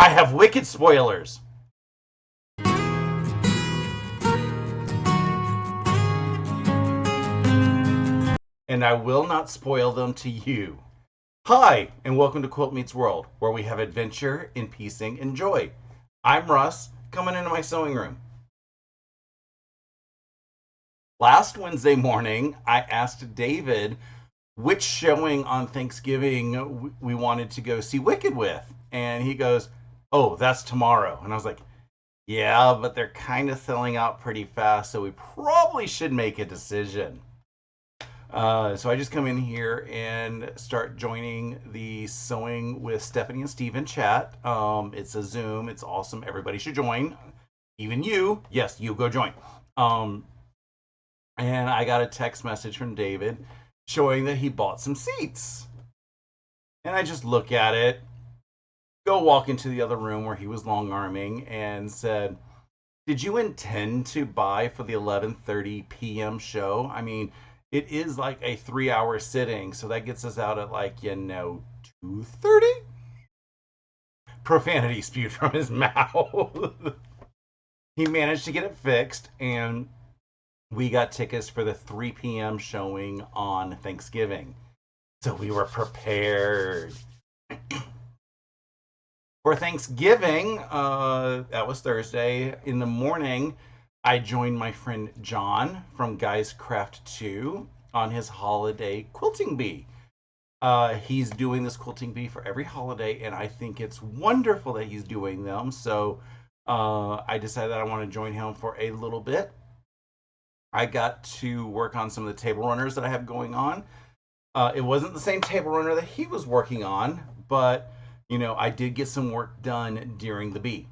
I have wicked spoilers. And I will not spoil them to you. Hi, and welcome to Quilt Meets World, where we have adventure in piecing and joy. I'm Russ, coming into my sewing room. Last Wednesday morning, I asked David which showing on Thanksgiving we wanted to go see Wicked with. And he goes, "Oh, that's tomorrow." And I was like, "Yeah, but they're kind of selling out pretty fast, so we probably should make a decision." So I just come in here and start joining the Sewing with Stephanie and Steven chat. It's a Zoom. It's awesome. Everybody should join. Even you. Yes, you go join. Um, and I got a text message from David showing that he bought some seats. And I just look at it, go walk into the other room where he was long arming, and said, "Did you intend to buy for the 11:30 p.m. show? I mean, it is like a 3 hour sitting, so that gets us out at 2:30." Profanity spewed from his mouth. He managed to get it fixed, and we got tickets for the 3 p.m. showing on Thanksgiving. So we were prepared. For Thanksgiving, that was Thursday, in the morning, I joined my friend John from Guys Craft 2 on his holiday quilting bee. He's doing this quilting bee for every holiday, and I think it's wonderful that he's doing them. So I decided that I want to join him for a little bit. I got to work on some of the table runners that I have going on. It wasn't the same table runner that he was working on, but I did get some work done during the bee.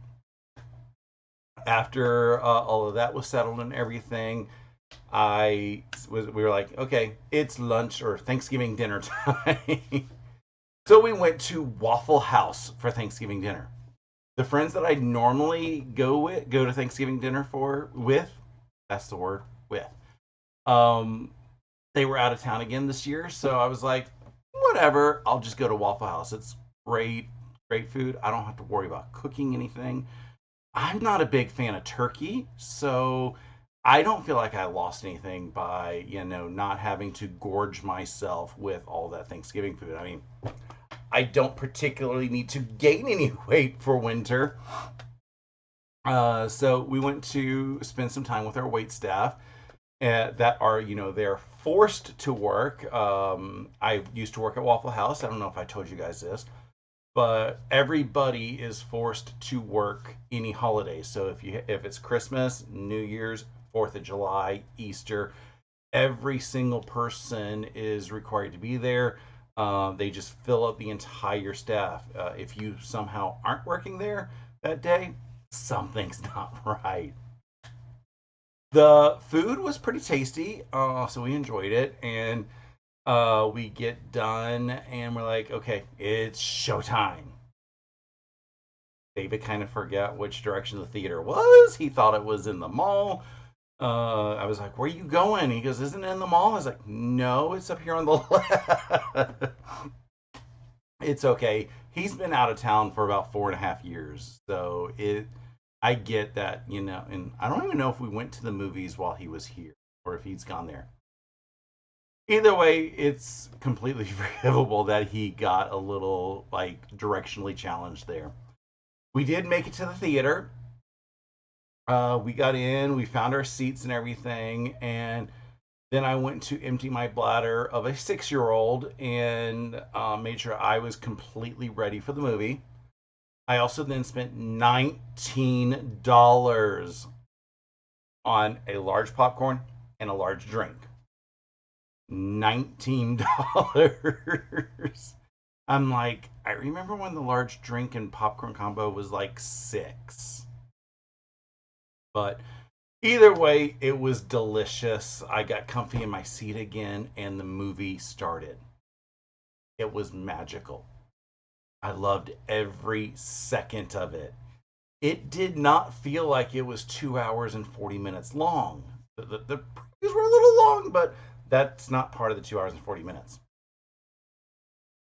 After all of that was settled and everything, we were like, okay, it's lunch or Thanksgiving dinner time. So we went to Waffle House for Thanksgiving dinner. The friends that I normally go to Thanksgiving dinner with, that's the word, with. Um, they were out of town again this year, so I was like, whatever, I'll just go to Waffle House. It's great food. I don't have to worry about cooking anything. I'm not a big fan of turkey, so I don't feel like I lost anything by, not having to gorge myself with all that Thanksgiving food. I mean, I don't particularly need to gain any weight for winter. So we went to spend some time with our wait staff that are, they're forced to work. I used to work at Waffle House. I don't know if I told you guys this, but everybody is forced to work any holiday. So if it's Christmas, New Year's, 4th of July, Easter, every single person is required to be there. They just fill up the entire staff. If you somehow aren't working there that day, something's not right. The food was pretty tasty, so we enjoyed it, and we get done, and we're like, okay, it's showtime. David kind of forgot which direction the theater was. He thought it was in the mall. I was like, "Where are you going?" He goes, "Isn't it in the mall?" I was like, "No, it's up here on the left." It's okay. He's been out of town for about 4.5 years, so I get that, and I don't even know if we went to the movies while he was here or if he's gone there. Either way, it's completely forgivable that he got a little directionally challenged there. We did make it to the theater. We got in, we found our seats and everything, and then I went to empty my bladder of a 6-year-old and made sure I was completely ready for the movie. I also then spent $19 on a large popcorn and a large drink. $19. I'm like, I remember when the large drink and popcorn combo was like 6. But either way, it was delicious. I got comfy in my seat again, and the movie started. It was magical. I loved every second of it. It did not feel like it was 2 hours and 40 minutes long. The previews were a little long, but that's not part of the 2 hours and 40 minutes.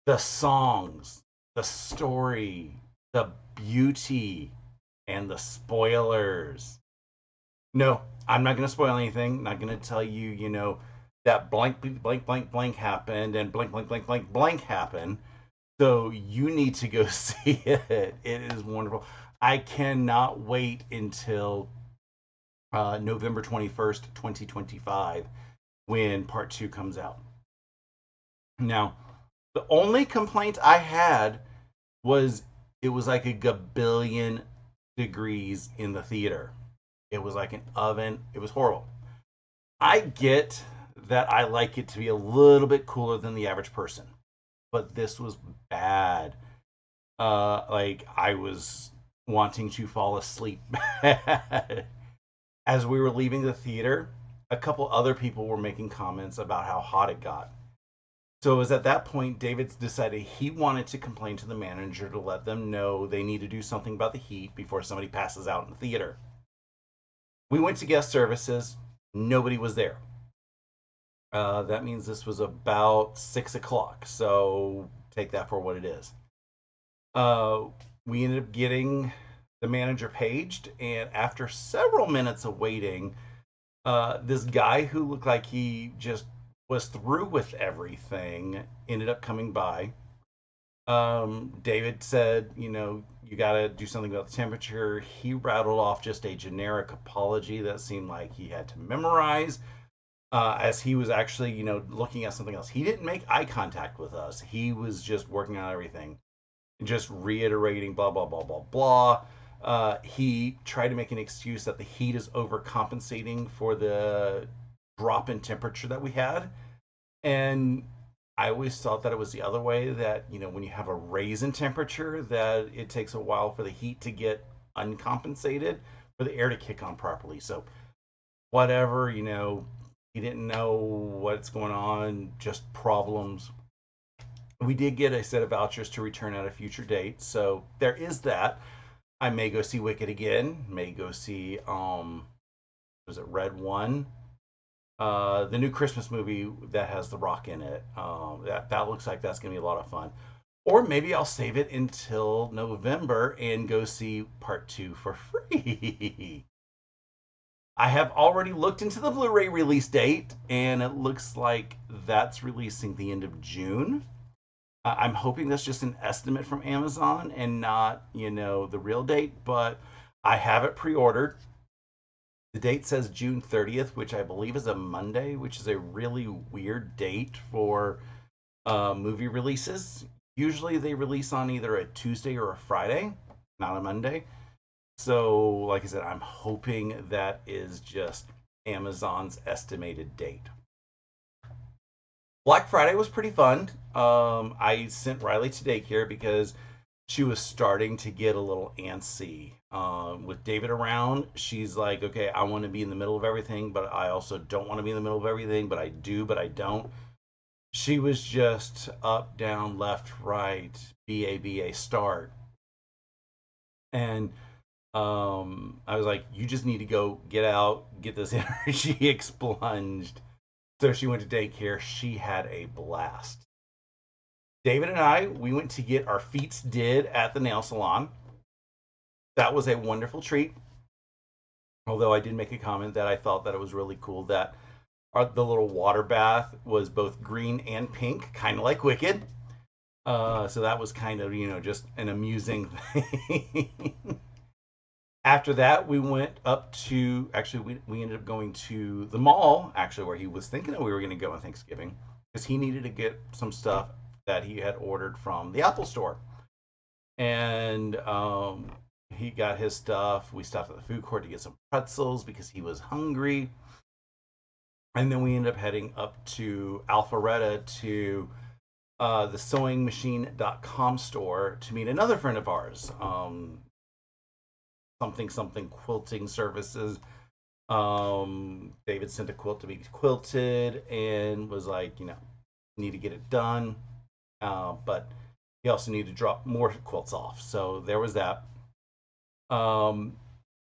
The songs, the story, the beauty and the spoilers. No, I'm not going to spoil anything. Not going to tell you, that blank, blank, blank, blank happened and blank, blank, blank, blank, blank happened. So you need to go see it. It is wonderful. I cannot wait until November 21st, 2025, when part two comes out. Now, the only complaint I had was it was like a gabillion degrees in the theater. It was like an oven. It was horrible. I get that I like it to be a little bit cooler than the average person, but this was bad. Like I was wanting to fall asleep. As we were leaving the theater, a couple other people were making comments about how hot it got. So it was at that point David decided he wanted to complain to the manager to let them know they need to do something about the heat before somebody passes out in the theater. We went to guest services. Nobody was there. That means this was about 6 o'clock. So take that for what it is. Uh, we ended up getting the manager paged, and after several minutes of waiting, this guy who looked like he just was through with everything ended up coming by. David said, you got to do something about the temperature. He rattled off just a generic apology that seemed like he had to memorize. As he was actually, looking at something else. He didn't make eye contact with us. He was just working on everything, just reiterating blah blah blah blah blah. He tried to make an excuse that the heat is overcompensating for the drop in temperature that we had, and I always thought that it was the other way. That when you have a raise in temperature, that it takes a while for the heat to get uncompensated for the air to kick on properly. So whatever, he didn't know what's going on, just problems. We did get a set of vouchers to return at a future date, so there is that. I may go see Wicked again. May go see was it Red One? The new Christmas movie that has The Rock in it. That looks like that's gonna be a lot of fun. Or maybe I'll save it until November and go see part two for free. I have already looked into the Blu-ray release date, and it looks like that's releasing the end of June. I'm hoping that's just an estimate from Amazon and not, the real date, but I have it pre-ordered. The date says June 30th, which I believe is a Monday, which is a really weird date for movie releases. Usually they release on either a Tuesday or a Friday, not a Monday. So, like I said, I'm hoping that is just Amazon's estimated date. Black Friday was pretty fun. I sent Riley to daycare because she was starting to get a little antsy. With David around, she's like, okay, I want to be in the middle of everything, but I also don't want to be in the middle of everything, but I do, but I don't. She was just up, down, left, right, BA, start. And I was like, you just need to go get out, get this energy expunged. So she went to daycare. She had a blast. David and I, we went to get our feet did at the nail salon. That was a wonderful treat. Although I did make a comment that I thought that it was really cool that the little water bath was both green and pink, kind of like Wicked. So that was kind of, just an amusing thing. After that, we went up to, actually, we ended up going to the mall, actually, where he was thinking that we were going to go on Thanksgiving, because he needed to get some stuff that he had ordered from the Apple store. And he got his stuff. We stopped at the food court to get some pretzels because he was hungry. And then we ended up heading up to Alpharetta to the sewingmachine.com store to meet another friend of ours. Something quilting services. David sent a quilt to be quilted and was like, need to get it done. But he also needed to drop more quilts off. So there was that.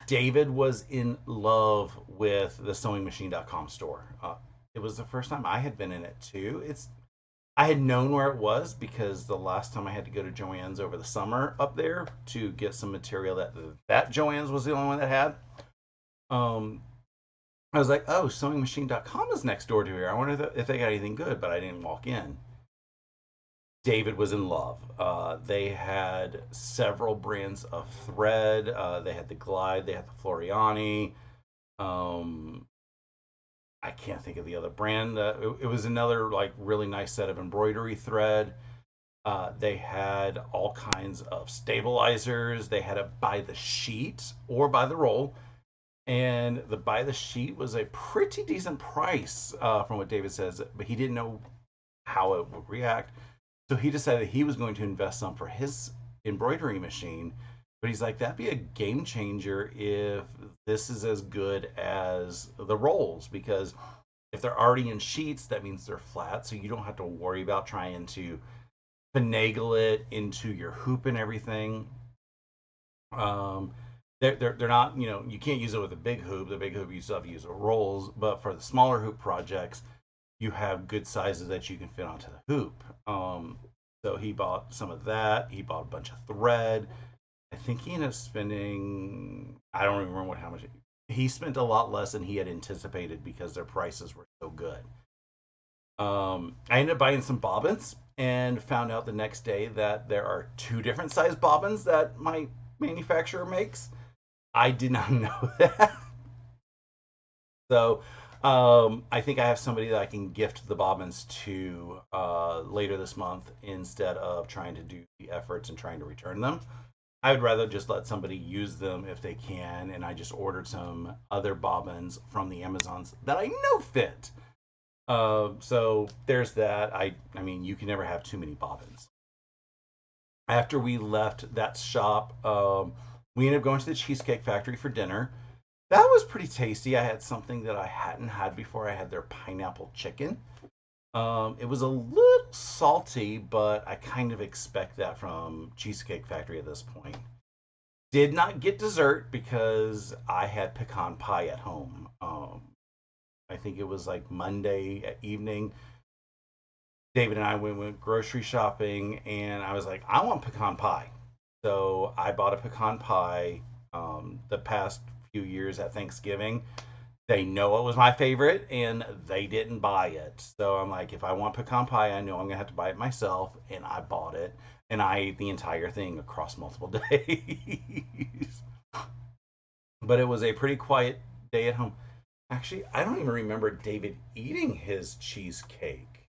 David was in love with the sewingmachine.com store. It was the first time I had been in it too. I had known where it was because the last time I had to go to Joann's over the summer up there to get some material that Joann's was the only one that had. Um, I was like, oh, sewingmachine.com is next door to here. I wonder if they got anything good, but I didn't walk in. David was in love. They had several brands of thread. They had the Glide, they had the Floriani. Um, I can't think of the other brand. It was another like really nice set of embroidery thread. They had all kinds of stabilizers. They had it by the sheet or by the roll. And the by the sheet was a pretty decent price from what David says, but he didn't know how it would react. So he decided he was going to invest some for his embroidery machine. But he's like, that'd be a game changer if this is as good as the rolls, because if they're already in sheets, that means they're flat. So you don't have to worry about trying to finagle it into your hoop and everything. Um, they're not, you can't use it with a big hoop. The big hoop you still have to use with rolls, but for the smaller hoop projects, you have good sizes that you can fit onto the hoop. So he bought some of that. He bought a bunch of thread. I think he ended up spending, I don't remember how much. He spent a lot less than he had anticipated because their prices were so good. I ended up buying some bobbins and found out the next day that there are two different size bobbins that my manufacturer makes. I did not know that. So I think I have somebody that I can gift the bobbins to later this month instead of trying to do the efforts and trying to return them. I would rather just let somebody use them if they can, and I just ordered some other bobbins from the Amazons that I know fit. So there's that. I mean, you can never have too many bobbins. After we left that shop, we ended up going to the Cheesecake Factory for dinner. That was pretty tasty. I had something that I hadn't had before. I had their pineapple chicken. It was a little salty, but I kind of expect that from Cheesecake Factory at this point. Did not get dessert because I had pecan pie at home. I think it was like Monday evening. David and I went grocery shopping, and I was like, I want pecan pie. So I bought a pecan pie the past few years at Thanksgiving. They know it was my favorite, and they didn't buy it. So I'm like, if I want pecan pie, I know I'm gonna have to buy it myself, and I bought it, and I ate the entire thing across multiple days. But it was a pretty quiet day at home. Actually, I don't even remember David eating his cheesecake.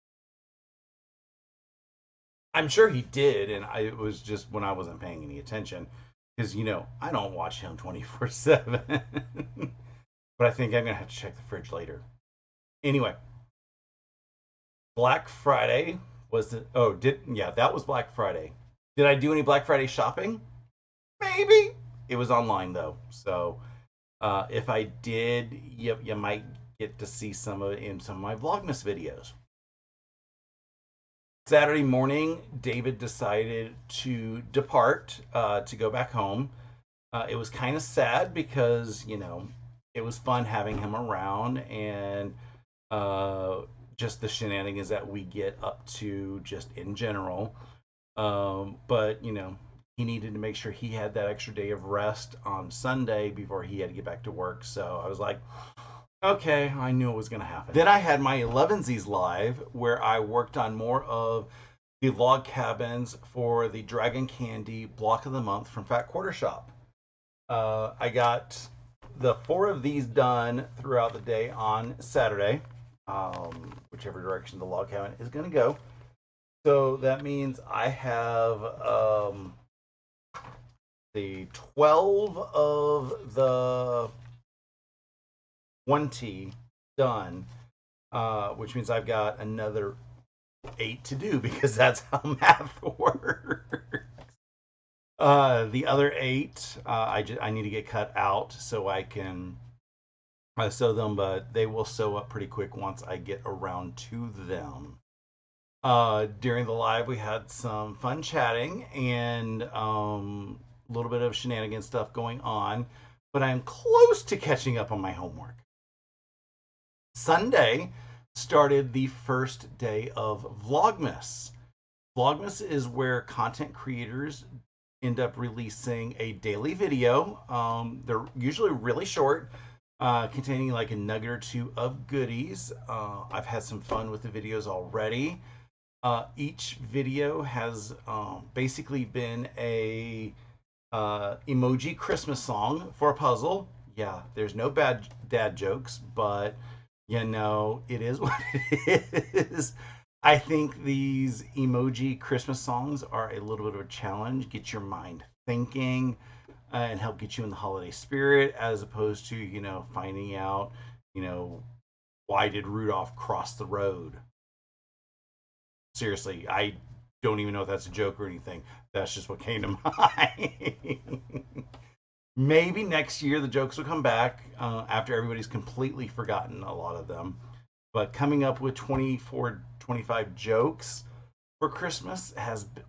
I'm sure he did, and it was just when I wasn't paying any attention because I don't watch him 24/7. But I think I'm gonna have to check the fridge later. Anyway, Black Friday was the oh did yeah that was Black Friday. Did I do any Black Friday shopping? Maybe. It was online though, so if I did, you might get to see some of it in some of my Vlogmas videos. Saturday morning, David decided to depart to go back home. It was kind of sad because it was fun having him around and uh, just the shenanigans that we get up to just in general. But he needed to make sure he had that extra day of rest on Sunday before he had to get back to work. So I was like, okay, I knew it was going to happen. Then I had my 11sies live where I worked on more of the log cabins for the Dragon Candy block of the month from Fat Quarter Shop. I got the 4 of these done throughout the day on Saturday, whichever direction the log cabin is going to go. So that means I have the 12 of the 20 done, which means I've got another 8 to do because that's how math works. The other 8, I need to get cut out so I can sew them, but they will sew up pretty quick once I get around to them. During the live, we had some fun chatting and a little bit of shenanigan stuff going on, but I'm close to catching up on my homework. Sunday, started the first day of Vlogmas. Vlogmas is where content creators end up releasing a daily video. They're usually really short, containing like a nugget or two of goodies. I've had some fun with the videos already. Each video has basically been a emoji Christmas song for a puzzle. Yeah, there's no bad dad jokes, but it is what it is. I think these emoji Christmas songs are a little bit of a challenge. Get your mind thinking and help get you in the holiday spirit, as opposed to, finding out, you know, why did Rudolph cross the road? Seriously, I don't even know if that's a joke or anything. That's just what came to mind. Maybe next year the jokes will come back after everybody's completely forgotten a lot of them. But coming up with 24, 25 jokes for Christmas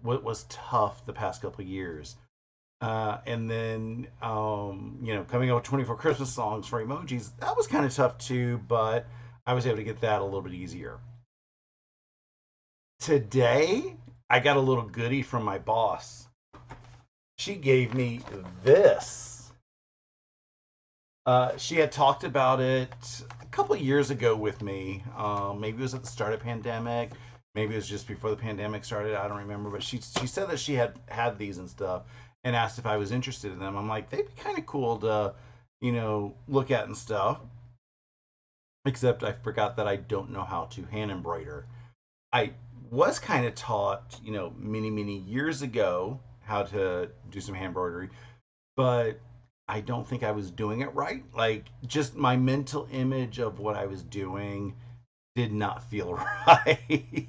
was tough the past couple of years. And then, coming up with 24 Christmas songs for emojis, that was kind of tough too, but I was able to get that a little bit easier. Today, I got a little goodie from my boss. She gave me this. She had talked about it a couple of years ago with me. Maybe it was at the start of the pandemic. Maybe it was just before the pandemic started. I don't remember. But she said that she had these and stuff, and asked if I was interested in them. I'm like, they'd be kind of cool to, look at and stuff. Except I forgot that I don't know how to hand embroider. I was kind of taught, many, many years ago how to do some hand embroidery, but I don't think I was doing it right. Like, just my mental image of what I was doing did not feel right.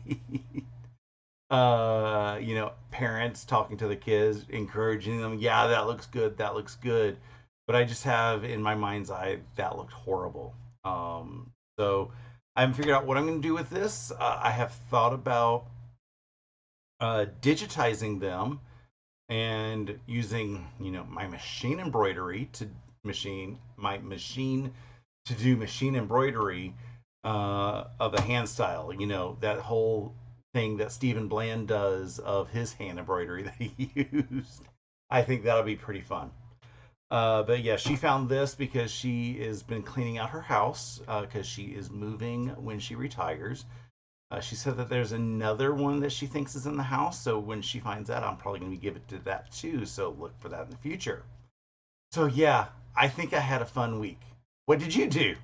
Parents talking to the kids, encouraging them, yeah, that looks good, that looks good. But I just have in my mind's eye that looked horrible. So I haven't figured out what I'm going to do with this. I have thought about digitizing them and using, my machine embroidery to do machine embroidery of a hand style. That whole thing that Stephen Bland does of his hand embroidery that he used. I think that'll be pretty fun. But yeah, she found this because she has been cleaning out her house because she is moving when she retires. She said that there's another one that she thinks is in the house. So when she finds that, I'm probably going to give it to that too. So look for that in the future. So yeah, I think I had a fun week. What did you do?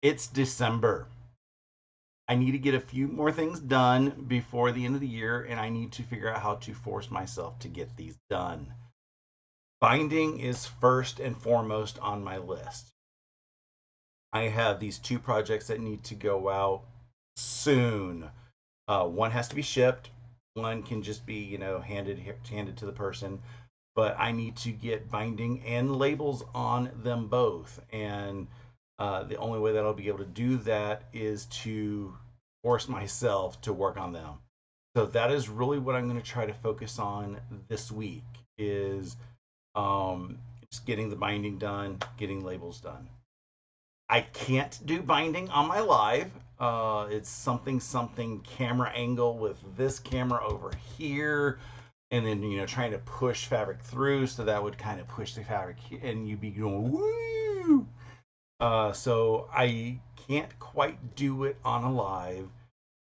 It's December. I need to get a few more things done before the end of the year, and I need to figure out how to force myself to get these done. Binding is first and foremost on my list. I have these two projects that need to go out soon. One has to be shipped. One can just be, handed to the person. But I need to get binding and labels on them both. And the only way that I'll be able to do that is to force myself to work on them. So that is really what I'm going to try to focus on this week is just getting the binding done, getting labels done. I can't do binding on my live. It's something camera angle with this camera over here, and then trying to push fabric through, so that would kind of push the fabric, and you'd be going woo. So I can't quite do it on a live,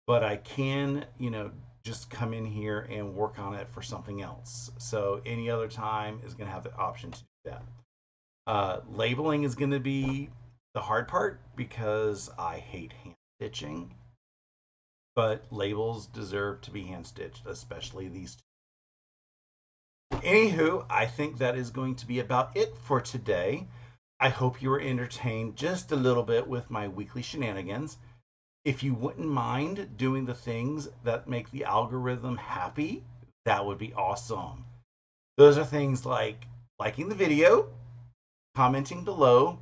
but I can just come in here and work on it for something else. So any other time is going to have the option to do that. Labeling is going to be the hard part because I hate hand stitching, but labels deserve to be hand stitched, especially these two. Anywho, I think that is going to be about it for today. I hope you were entertained just a little bit with my weekly shenanigans. If you wouldn't mind doing the things that make the algorithm happy, that would be awesome. Those are things like liking the video, commenting below,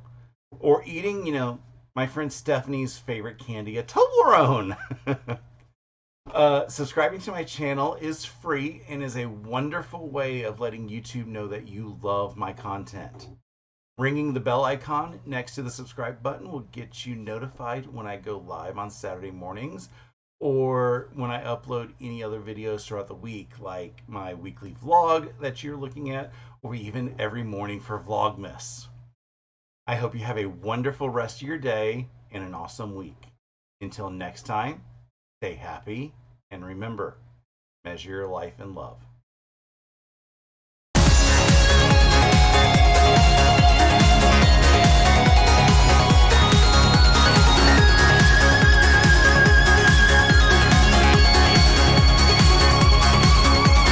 or eating, my friend Stephanie's favorite candy, a Toblerone. Subscribing to my channel is free and is a wonderful way of letting YouTube know that you love my content. Ringing the bell icon next to the subscribe button will get you notified when I go live on Saturday mornings or when I upload any other videos throughout the week, like my weekly vlog that you're looking at, or even every morning for Vlogmas. I hope you have a wonderful rest of your day and an awesome week. Until next time, stay happy and remember, measure your life in love.